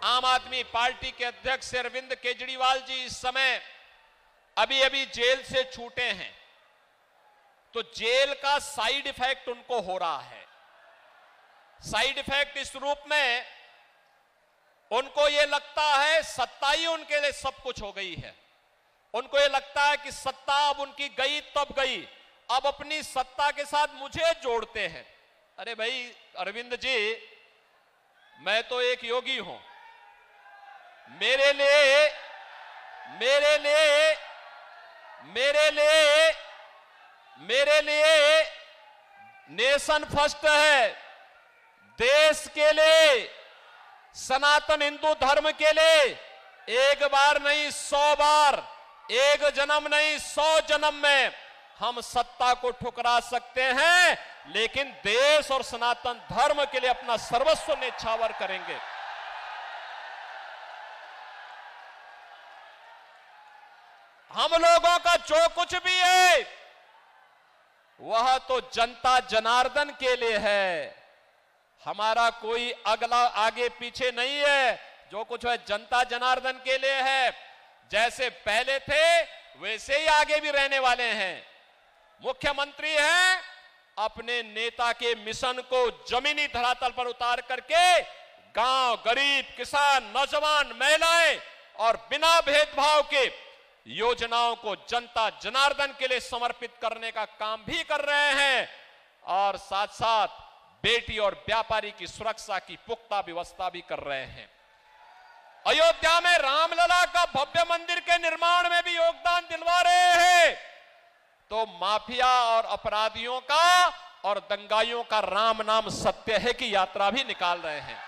आम आदमी पार्टी के अध्यक्ष अरविंद केजरीवाल जी इस समय अभी अभी जेल से छूटे हैं, तो जेल का साइड इफेक्ट उनको हो रहा है। साइड इफेक्ट इस रूप में, उनको यह लगता है सत्ता ही उनके लिए सब कुछ हो गई है। उनको यह लगता है कि सत्ता अब उनकी गई तब गई, अब अपनी सत्ता के साथ मुझे जोड़ते हैं। अरे भाई अरविंद जी, मैं तो एक योगी हूं। मेरे लिए नेशन फर्स्ट है। देश के लिए, सनातन हिंदू धर्म के लिए एक बार नहीं 100 बार, एक जन्म नहीं 100 जन्म में हम सत्ता को ठुकरा सकते हैं, लेकिन देश और सनातन धर्म के लिए अपना सर्वस्व न्यौछावर करेंगे। हम लोगों का जो कुछ भी है वह तो जनता जनार्दन के लिए है। हमारा कोई अगला आगे पीछे नहीं है। जो कुछ है जनता जनार्दन के लिए है। जैसे पहले थे वैसे ही आगे भी रहने वाले हैं। मुख्यमंत्री हैं, अपने नेता के मिशन को जमीनी धरातल पर उतार करके गांव, गरीब, किसान, नौजवान, महिलाएं और बिना भेदभाव के योजनाओं को जनता जनार्दन के लिए समर्पित करने का काम भी कर रहे हैं, और साथ साथ बेटी और व्यापारी की सुरक्षा की पुख्ता व्यवस्था भी कर रहे हैं। अयोध्या में रामलला का भव्य मंदिर के निर्माण में भी योगदान दिलवा रहे हैं। तो माफिया और अपराधियों का और दंगाइयों का राम नाम सत्य है की यात्रा भी निकाल रहे हैं।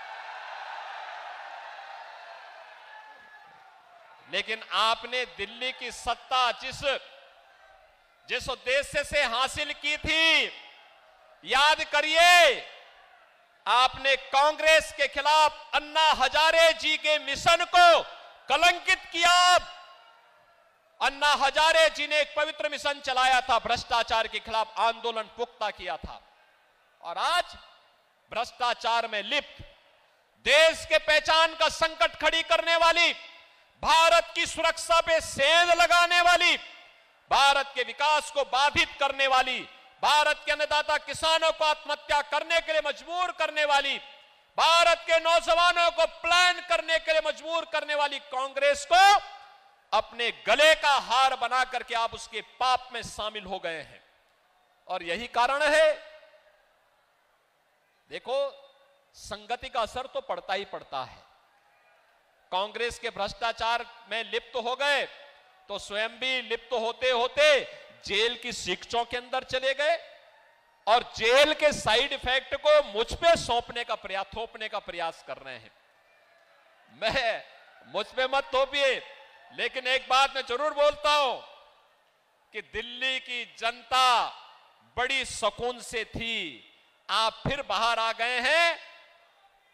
लेकिन आपने दिल्ली की सत्ता जिस उद्देश्य से हासिल की थी, याद करिए, आपने कांग्रेस के खिलाफ अन्ना हजारे जी के मिशन को कलंकित किया। अन्ना हजारे जी ने एक पवित्र मिशन चलाया था, भ्रष्टाचार के खिलाफ आंदोलन पुख्ता किया था, और आज भ्रष्टाचार में लिप्त, देश के पहचान का संकट खड़ी करने वाली, भारत की सुरक्षा पे सेंध लगाने वाली, भारत के विकास को बाधित करने वाली, भारत के अन्नदाता किसानों को आत्महत्या करने के लिए मजबूर करने वाली, भारत के नौजवानों को प्लान करने के लिए मजबूर करने वाली कांग्रेस को अपने गले का हार बना करके आप उसके पाप में शामिल हो गए हैं। और यही कारण है, देखो, संगति का असर तो पड़ता ही पड़ता है। कांग्रेस के भ्रष्टाचार में लिप्त हो गए तो स्वयं भी लिप्त होते होते जेल की शिक्षों के अंदर चले गए, और जेल के साइड इफेक्ट को मुझ पे थोपने का प्रयास कर रहे हैं। मुझ पे मत थोपिए, लेकिन एक बात मैं जरूर बोलता हूं कि दिल्ली की जनता बड़ी सुकून से थी। आप फिर बाहर आ गए हैं।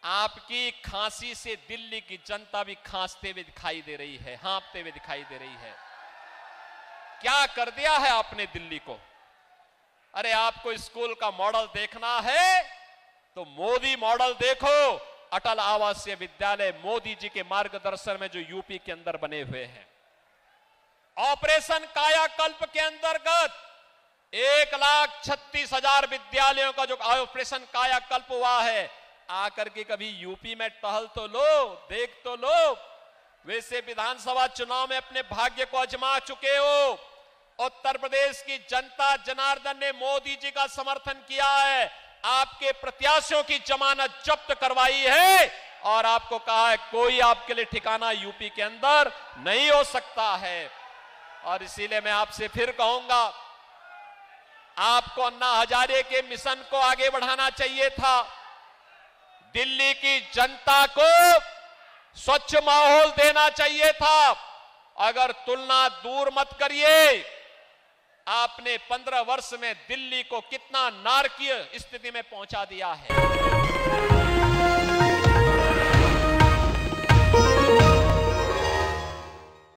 आपकी खांसी से दिल्ली की जनता भी खांसते हुए दिखाई दे रही है, हाँफते हुए दिखाई दे रही है। क्या कर दिया है आपने दिल्ली को? अरे आपको स्कूल का मॉडल देखना है तो मोदी मॉडल देखो। अटल आवासीय विद्यालय मोदी जी के मार्गदर्शन में जो यूपी के अंदर बने हुए हैं। ऑपरेशन कायाकल्प के अंतर्गत 1,36,000 विद्यालयों का जो ऑपरेशन कायाकल्प हुआ है, आकर के कभी यूपी में टहल तो लो, देख तो लो। वैसे विधानसभा चुनाव में अपने भाग्य को आजमा चुके हो। उत्तर प्रदेश की जनता जनार्दन ने मोदी जी का समर्थन किया है, आपके प्रत्याशियों की जमानत जब्त करवाई है, और आपको कहा है कोई आपके लिए ठिकाना यूपी के अंदर नहीं हो सकता है। और इसीलिए मैं आपसे फिर कहूंगा, आपको अन्ना हजारे के मिशन को आगे बढ़ाना चाहिए था। दिल्ली की जनता को स्वच्छ माहौल देना चाहिए था। अगर तुलना दूर मत करिए, आपने 15 वर्ष में दिल्ली को कितना नारकीय स्थिति में पहुंचा दिया है।